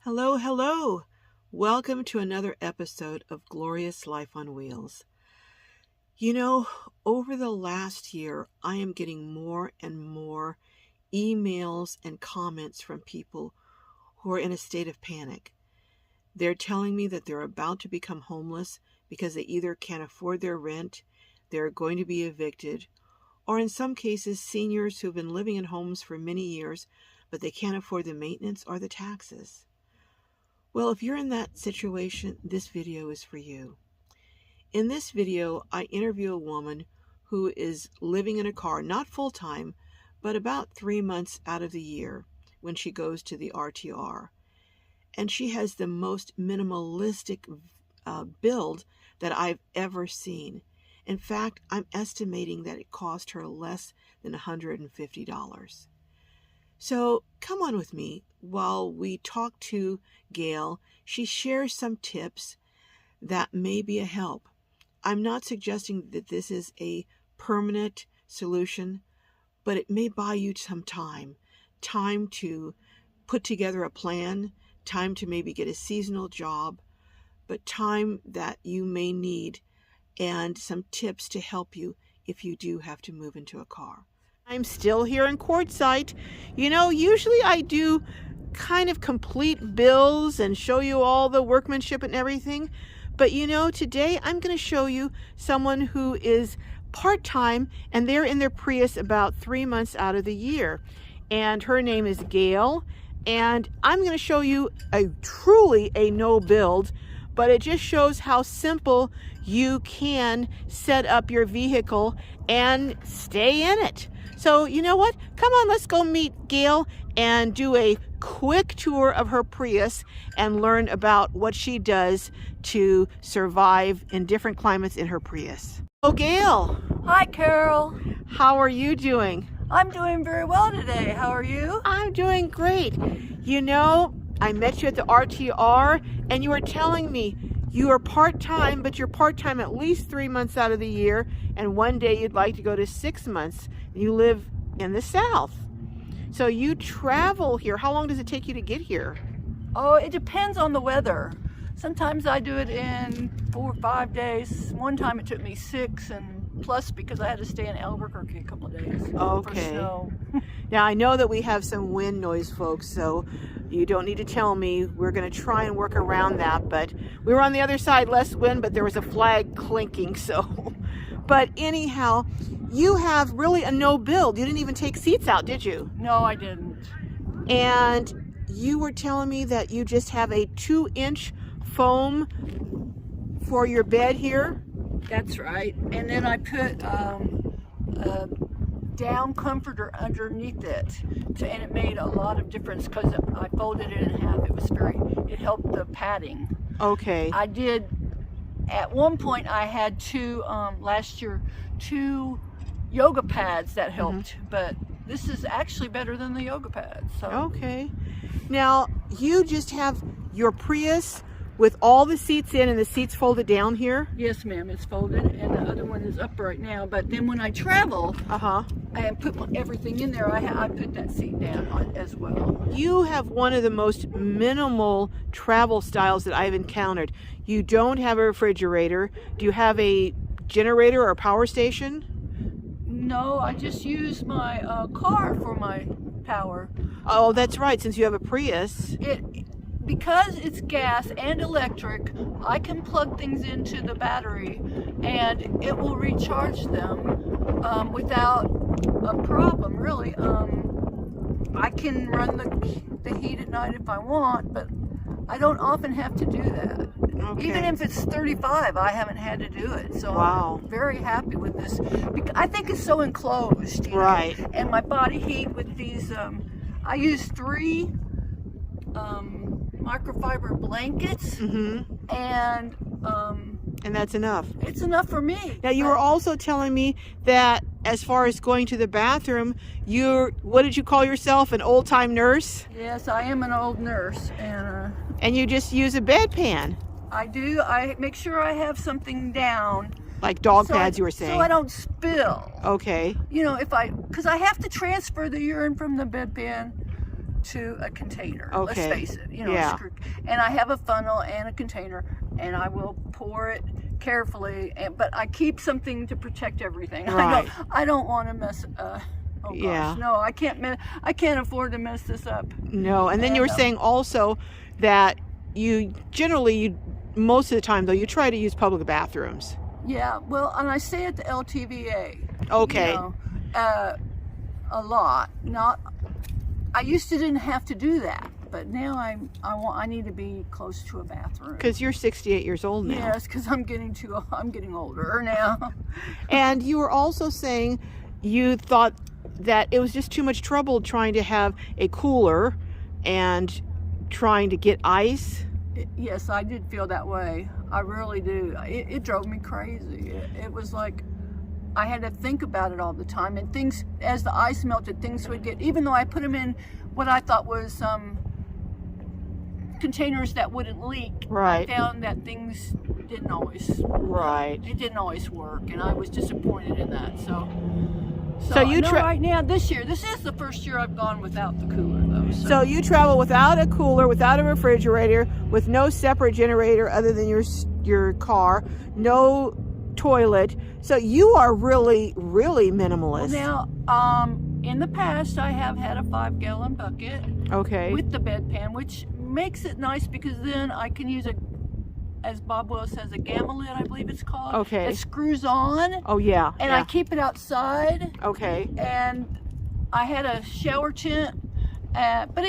Hello, hello. Welcome to another episode of Glorious Life on Wheels. You know, over the last year, I am getting more and more emails and comments from people who are in a state of panic. They're telling me that they're about to become homeless because they either can't afford their rent, they're going to be evicted, or in some cases, seniors who've been living in homes for many years, but they can't afford the maintenance or the taxes. Well, if you're in that situation, this video is for you. In this video, I interview a woman who is living in a car, not full-time, but about 3 months out of the year when she goes to the RTR. And she has the most minimalistic build that I've ever seen. In fact, I'm estimating that it cost her less than $150. So come on with me while we talk to Gail. She shares some tips that may be a help. I'm not suggesting that this is a permanent solution, but it may buy you some time to put together a plan, time to maybe get a seasonal job, but time that you may need, and some tips to help you if you do have to move into a car. I'm still here in Quartzsite. You know, usually I do kind of complete bills and show you all the workmanship and everything. But you know, today I'm going to show you someone who is part-time and they're in their Prius about 3 months out of the year. And her name is Gail. And I'm going to show you truly a no build, but it just shows how simple you can set up your vehicle and stay in it. So you know what? Come on, let's go meet Gail and do a quick tour of her Prius and learn about what she does to survive in different climates in her Prius. Oh, Gail. Hi, Carol. How are you doing? I'm doing very well today. How are you? I'm doing great. You know, I met you at the RTR and you were telling me you are part-time, but you're part-time at least 3 months out of the year, and one day you'd like to go to 6 months. You live in the South. So you travel here. How long does it take you to get here? Oh, it depends on the weather. Sometimes I do it in 4 or 5 days. One time it took me 6, and plus because I had to stay in Albuquerque a couple of days. Okay. For snow. Now I know that we have some wind noise, folks, so you don't need to tell me. We're going to try and work around that, but we were on the other side, less wind, but there was a flag clinking, so. But anyhow, you have really a no build. You didn't even take seats out, did you? No, I didn't. And you were telling me that you just have a 2-inch foam for your bed here? That's right. And then I put a down comforter underneath it, and it made a lot of difference because I folded it in half. It helped the padding. Okay. I did, at one point I had last year, 2 yoga pads that helped, but this is actually better than the yoga pads. So. Okay. Now, you just have your Prius with all the seats in and the seats folded down here? Yes, ma'am, it's folded, and the other one is up right now. But then when I travel, I put everything in there. I put that seat down as well. You have one of the most minimal travel styles that I've encountered. You don't have a refrigerator. Do you have a generator or a power station? No, I just use my car for my power. Oh, that's right, since you have a Prius. Because it's gas and electric, I can plug things into the battery and it will recharge them without a problem, really. I can run the heat at night if I want, but I don't often have to do that. Okay. Even if it's 35, I haven't had to do it. So wow. I'm very happy with this. I think it's so enclosed. You know? Right. And my body heat with these, I use 3 microfiber blankets, and that's enough. It's enough for me. Now you were also telling me that as far as going to the bathroom, what did you call yourself, an old-time nurse? Yes, I am an old nurse, and you just use a bedpan. I do. I make sure I have something down. Like dog pads, you were saying. So I don't spill. Okay. You know, because I have to transfer the urine from the bedpan to a container. Okay. Let's face it, you know. Yeah. And I have a funnel and a container, and I will pour it carefully. But I keep something to protect everything. Right. I don't want to mess. Oh gosh, Yeah. no, I can't afford to mess this up. No, and then you were saying also that you generally, most of the time though, you try to use public bathrooms. Yeah, well, and I stay at the L.A.V.A. Okay. You know, a lot. I used to didn't have to do that, but now I need to be close to a bathroom. Because you're 68 years old now. Yes, because I'm getting older now. And you were also saying you thought that it was just too much trouble trying to have a cooler and trying to get ice. Yes, I did feel that way. I really do. It drove me crazy. It was like I had to think about it all the time, and things, as the ice melted, things would get, even though I put them in what I thought was containers that wouldn't leak. Right. I found that things didn't always. Right. It didn't always work, and I was disappointed in that. So you right now, this year, this is the first year I've gone without the cooler, though. So you travel without a cooler, without a refrigerator, with no separate generator other than your car, no toilet. So you are really, really minimalist. Well, now, in the past, I have had a 5-gallon bucket. Okay. With the bedpan, which makes it nice because then I can use as Bob Willis says, a gamma lid, I believe it's called. Okay. It screws on. Oh yeah. And I keep it outside. Okay. And I had a shower tent, but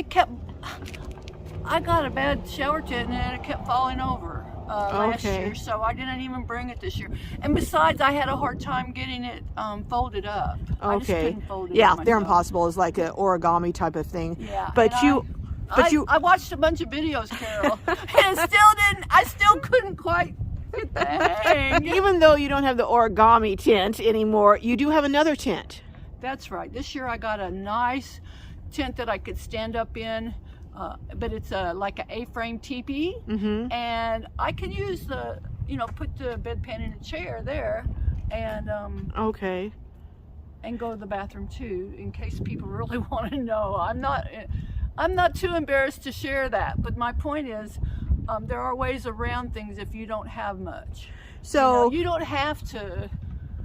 I got a bad shower tent and it kept falling over last year, so I didn't even bring it this year. And besides, I had a hard time getting it folded up. I just couldn't fold it Yeah, up they're myself. impossible. It's like an origami type of thing. Yeah. But I watched a bunch of videos, Carol, and I still couldn't quite get the hang. Even though you don't have the origami tent anymore, you do have another tent. That's right. This year I got a nice tent that I could stand up in, but it's like an A-frame teepee, and I can use put the bedpan in a chair there, and and go to the bathroom too, in case people really want to know. I'm not too embarrassed to share that, but my point is, there are ways around things if you don't have much. So you don't have to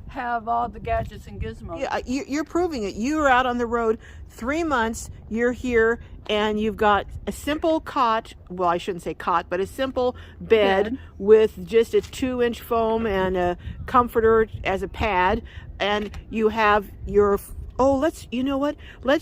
have all the gadgets and gizmos. Yeah, you're proving it. You are out on the road 3 months. You're here, and you've got a simple cot. Well, I shouldn't say cot, but a simple bed with just a 2-inch foam and a comforter as a pad, and you have your. Oh, let's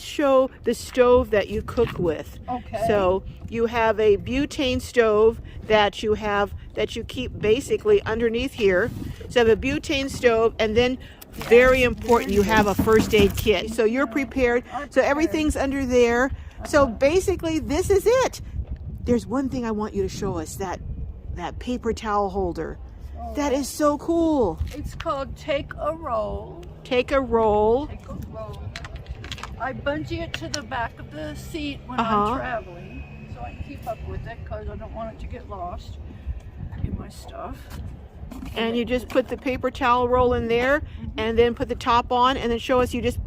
show the stove that you cook with. Okay. So you have a butane stove that you keep basically underneath here. So you have a butane stove, and then very important, you have a first aid kit. So you're prepared. So everything's under there. So basically this is it. There's one thing I want you to show us, that paper towel holder. That is so cool. It's called Take a Roll. Take a roll. Take a roll. I bungee it to the back of the seat when I'm traveling, so I can keep up with it because I don't want it to get lost in my stuff. And you just put the paper towel roll in there, and then put the top on, and then show us you just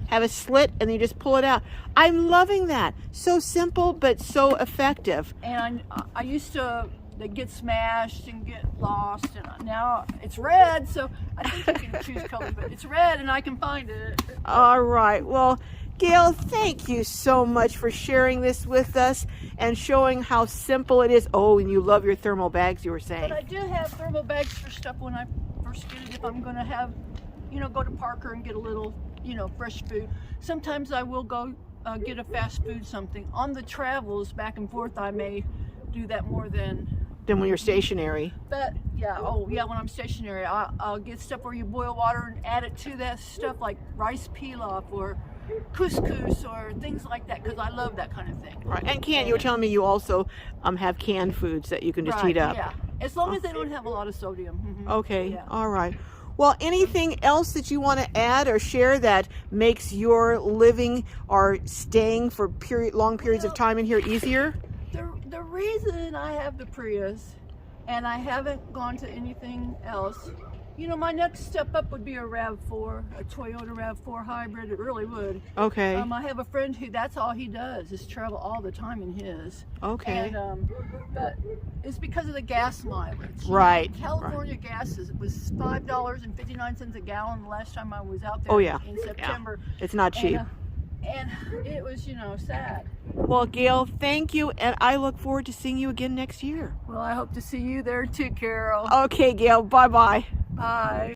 have a slit, and then you just pull it out. I'm loving that. So simple, but so effective. And I used to. They get smashed and get lost, and now it's red, so I think you can choose colors, but it's red and I can find it. All right. Well, Gail, thank you so much for sharing this with us and showing how simple it is. Oh, and you love your thermal bags, you were saying. But I do have thermal bags for stuff when I first get it, if I'm going to have, go to Parker and get a little, fresh food. Sometimes I will go get a fast food something. On the travels back and forth, I may do that more than when you're stationary. But when I'm stationary, I'll get stuff where you boil water and add it to that stuff, like rice pilaf or couscous or things like that, because I love that kind of thing. Right. And you were telling me you also have canned foods that you can just heat up. Yeah, as long as they don't have a lot of sodium. Okay. Yeah. All right. Well, anything else that you want to add or share that makes your living or staying for long periods of time in here easier? The reason I have the Prius and I haven't gone to anything else, You know, my next step up would be a RAV4, a Toyota RAV4 hybrid. It really would. Okay. I have a friend who that's all he does is travel all the time in his. Okay. And but it's because of the gas mileage. Right. California gas was $5.59 a gallon the last time I was out there. Oh, yeah. In September. Yeah. It's not cheap. And it was, you know, sad. Well, Gail, thank you, and I look forward to seeing you again next year. Well, I hope to see you there too, Carol. Okay, Gail, bye-bye. Bye.